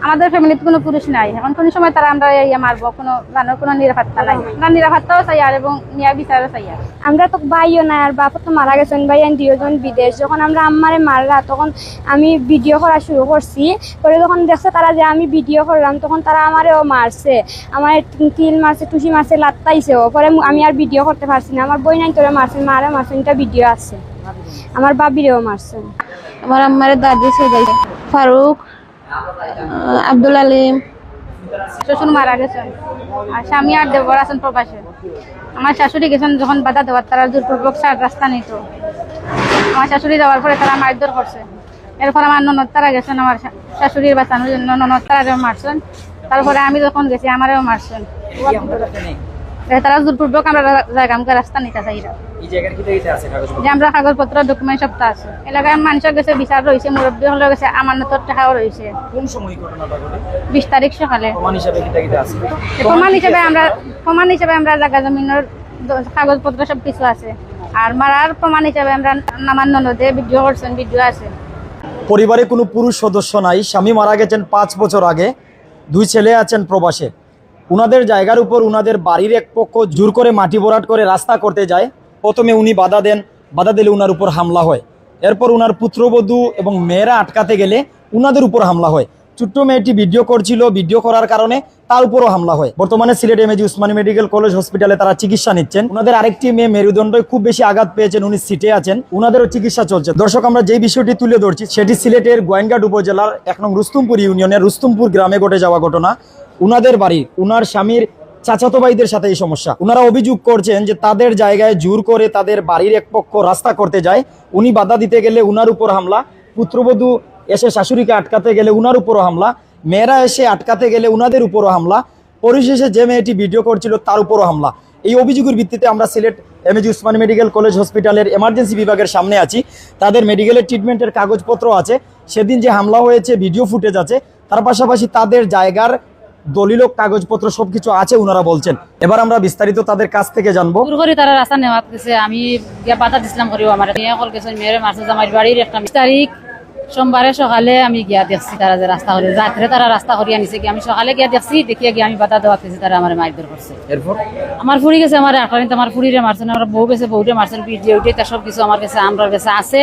আমাদের ফ্যামিলিতে কোনো পুরুষ নাই, এখন কোন সময় তারা আমরা মারবো, কোনো নিরাপত্তা নাই। আমরা নিরাপত্তাও চাই আর এবং ন্যায় বিচারও চাই। আমরা তো ভাইও নাই আর বাপ তো মারা গেছেন, ভাই দুজন বিদেশ। যখন আমরা আম্মারে মারলা তখন আমি ভিডিও করা শুরু করছি, পরে যখন দেখছে তারা যে আমি ভিডিও করলাম তখন তারা আমারেও মারছে, আমার তিল মারছে, টুসি মারছে, লাত্তাইছেও। পরে আমি আর ভিডিও করতে পারছি না। আমার বই নাই তোরা মারছেন, মারে মারছেন, এটা ভিডিও আছে। আমার বাবিরেও মারছে। আমার আম্মারে দাদি ছেলে ফারুক, আব্দুল আলিম। শ্বশুর মারা গেছেন আর স্বামী আর দেবর আছেন প্রবাসে। আমার শাশুড়ি গেছেন যখন বাধা দেওয়ার, তারা জোরপূর্বক রাস্তা নিত। আমার শাশুড়ি যাওয়ার পরে তারা মারধর করছে। এরপর আমার ননদ তারা গেছেন আমার শাশুড়ির বাঁচানোর জন্য, ননদ তারাও মারছেন। তারপরে আমি যখন গেছি আমারও মারছেন। তারা জোরপূর্বক আমরা জায়গা আমাকে রাস্তা নিতে চাই। যে আমরা কাগজপত্র ডকুমেন্ট সবটা আছে। এলাকায় মানুষের গেছে, বিচার রয়েছে, মুরব্বী হলে গেছে, আমানতের টাকাও রয়েছে। কোন সময় ঘটনাটা ঘটে? 20 তারিখ সকালে। প্রমাণ হিসাবে কিটা আছে? প্রমাণ হিসাবে আমরা জায়গা জমিনের কাগজপত্র সবকিছু আছে। আর মারার প্রমাণ হিসাবে আমরা আমার ননদে ভিডিও করছেন, ভিডিও আছে। পরিবারে কোনো পুরুষ সদস্য নাই, স্বামী মারা গেছেন 5 বছর আগে, 2 ছেলে আছেন প্রবাসে। উনাদের জায়গার উপর উনাদের বাড়ির এক পক্ষ জোর করে মাটি ভরাট করে রাস্তা করতে যায়। প্রথমে উনি বাধা দেন, বাধা দিলে উনার উপর হামলা হয়। এরপর উনার পুত্রবধূ এবং মেয়েরা আটকাতে গেলে উনাদের উপর হামলা হয়। ছোট্ট মেয়েটি ভিডিও করছিল, ভিডিও করার কারণে তার উপরও হামলা হয়। বর্তমানে Sylhet MAG Usmani medical college হসপিটালে তারা চিকিৎসা নিচ্ছেন। উনাদের আরেকটি মেয়ে মেরুদণ্ডে খুব বেশি আঘাত পেয়েছেন, উনি সিটে আছেন, উনাদেরও চিকিৎসা চলছে। দর্শক, আমরা যেই বিষয়টি তুলে ধরছি সেটি সিলেটের গোয়েনঘাট উপজেলার 1 নং রুস্তমপুর ইউনিয়নের রুস্তমপুর গ্রামে ঘটে যাওয়া ঘটনা। উনাদের বাড়ি, উনার স্বামীর চাচাতো ভাইদের সাথে এই সমস্যা। উনারা অভিযোগ করছেন যে তাদের জায়গায় জোর করে তাদের বাড়ির এক পক্ষ রাস্তা করতে যায়, উনি বাধা দিতে গেলে উনার উপর হামলা, পুত্রবধূ এসে শাশুড়িকে আটকাতে গেলে উনার উপরও হামলা, মেয়েরা এসে আটকাতে গেলে উনাদের উপরও হামলা, পরিশেষে যে মেয়েটি ভিডিও করছিল তার উপরও হামলা। এই অভিযোগের ভিত্তিতে আমরা Sylhet MAG Usmani medical college হসপিটালের এমার্জেন্সি বিভাগের সামনে আছি। তাদের মেডিকেলের ট্রিটমেন্টের কাগজপত্র আছে, সেদিন যে হামলা হয়েছে ভিডিও ফুটেজ আছে, তার পাশাপাশি তাদের জায়গার দলিল কাগজপত্র সবকিছু আছে উনারা বলছেন। এবার আমরা বিস্তারিত তাদের কাছ থেকে জানবো। তারা রাস্তা নেওয়া গেছে, আমি বাধা দিছিলাম করিও আমার মেয়ে কল গেছে, মেয়ের মারছে আমার বাড়ির একটা 20 তারিখ সোমবারে সকালে আমি গিয়া দেখছি তারা যে রাস্তা করে, রাত্রে তারা রাস্তা করিয়া নিছে। আমি সকালে গিয়া দেখছি, দেখিয়া গিয়ে আমি বাধা দেওয়া গেছি, তারা আমার মারধর করছে। এরপর আমার ফুড়ি গেছে, আমার আকারিতে আমার ফুড়িরে মারছেন, আমার বউ গেছে, বউরে মারছেন, ভিডিও উঠে সব কিছু আমার কাছে, আমার কাছে আছে।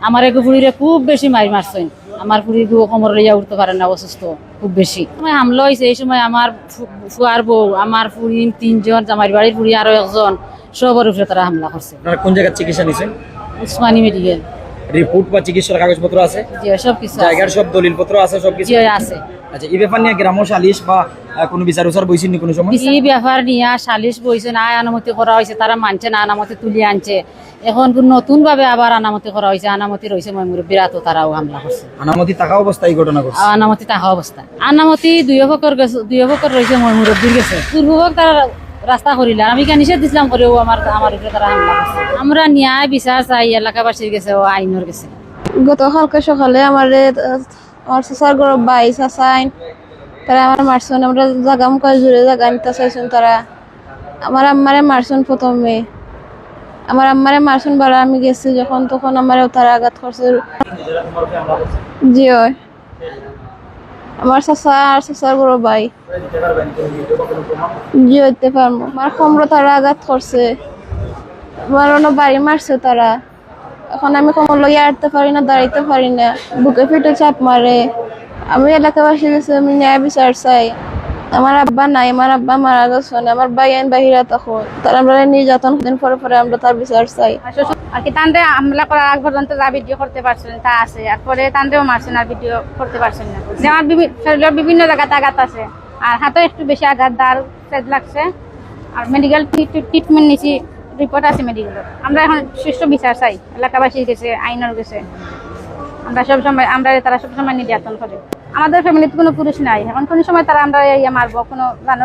আমার এক ফুড়িরে খুব বেশি মারছেন, আমার ফুড়ি কোমর লইয়া উঠতে পারে না, অসুস্থ খুব বেশি। সময় হামলা হয়েছে, এই সময় আমার ফুয়ার বউ, আমার ফুড়ি 3 জন, আমার বাড়ির ফুড়ি আরো 1 জন, সবার উপরে তারা হামলা করছে। কোন জায়গায় চিকিৎসা নিছেন? উসমানী মেডিকেল। রিপোর্ট বা চিকিৎসার কাগজপত্র আছে? জি, সবকিছু জায়গার সব দলিলপত্র আছে, সবকিছু আছে। আচ্ছা, এই ব্যাপার নিয়ে গ্রাম সালিশ বা কোনো বিচার উচার বইছেন কোনো সময়? এই ব্যাপার নিয়ে সালিশ বইছে না, আনামতি করা হয়েছে, তারা মানছে না, আনামতি তুলে আনছে। এখন নতুন ভাবে আবার আনামতি করা হয়েছে, আনামতি রয়েছে মুরব্বীরা, তো তারাও হামলা করছে। আনামতি থাকা অবস্থায় ঘটনা ঘটছে? আনামতি থাকা অবস্থা, আনামতি 2 বছর রয়েছে মুরব্বীর গেছে, পূর্বক তারা রাস্তা করিলে আমি কেন নিষেধ দিছিলাম করেও আমার উপরে তারা হামলা করছে। আমরা ন্যায় বিচার চাই এলাকাবাসীর গেছে ও আইনের গেছে। গতকালকে সকালে আমার চাচার ঘর ভাই চাচাইন তারা আমার মারছেন, আমরা জায়গা মুখে জুড়ে জায়গা নিতে চাইছেন। তারা আমার আম্মারে মারছেন, প্রথমে আমার আম্মারে মারছেন, বারে আমি গেছি যখন, তখন আমারও তারা আঘাত করছে। জি হয়, আমার চাচা আর চাচার বড় ভাই। জি হইতে পারবো। আমার কোমরে তারা আঘাত করছে, আমার অন্য বাড়ি মারছে তারা। এখন আমি কোমর লইয়া আটতে পারি না, দাঁড়াইতে পারি না, বুকে পিঠে চাপ মারে। আমি এলাকাবাসী গেছে, আমি ন্যায় বিচার চাই। আমার আব্বা নাই, আমার আব্বা মারা গেছেন, আমার ভাই বাহিরা তখন তারা আমরা নির্যাতন দিন পরে পরে আমরা তার বিচার চাই। আর কি তান্ডে হামলা করার আগ পর্যন্ত যা ভিডিও করতে পারছেন তা আছে, আর পরে তান্ডেও মারছেন আর ভিডিও করতে পারছেন না। যে আমার শরীরের বিভিন্ন জায়গাতে আঘাত আছে, আর হাতে একটু বেশি আঘাত, দাঁড় সেট লাগছে, আর মেডিকেল ট্রিটমেন্ট নিচ্ছি, রিপোর্ট আছে মেডিকেলের। আমরা এখন সুষ্ঠু বিচার চাই, এলাকাবাসী গেছে, আইনের গেছে। তারা সবসময় নির্যাতন করে। আমাদের ফ্যামিলিতে কোনো পুরুষ নাই, এখন কোন সময় তারা আমরা মারবো,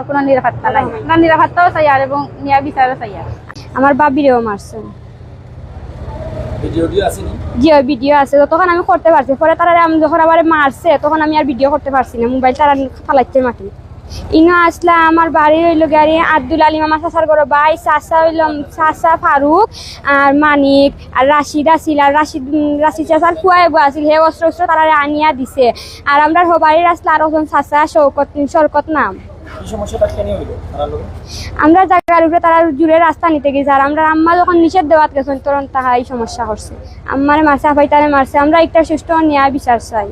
কোনো নিরাপত্তা নাই। আমরা নিরাপত্তাও চাই আর এবং ন্যায় বিচারও চাই। আমার বাবিরেও মারছে। জি, ভিডিও আছে, তখন আমি করতে পারছি। পরে তারা যখন আবার মারছে তখন আমি আর ভিডিও করতে পারছি না, মোবাইল তারা ফালাইছে মাটি। ইনো আসলা আমার বাড়ি হইল গাড়ি আব্দুল আলিম আমার চাচার ঘর ভাই, চাচা হইল চাচা ফারুক আর মানিক আর রাশিদ আছিল, আর রাশিদ চাচার ফুয়া এগো আছিল, হে অস্ত্র তারা আনিয়া দিছে। আর আমরা বাড়ির আসলে আর একজন চাচা শরকত নাম। আমরা জায়গার উপরে তারা জুড়ে রাস্তা নিতে গেছে, আর আমরা আম্মা যখন নিষেধ দেওয়াত গেছেন তখন তাহা এই সমস্যা করছে, আম্মারে মারছে, আপাই তারে মারছে। আমরা একটা সুষ্ঠু ন্যায় বিচার চাই।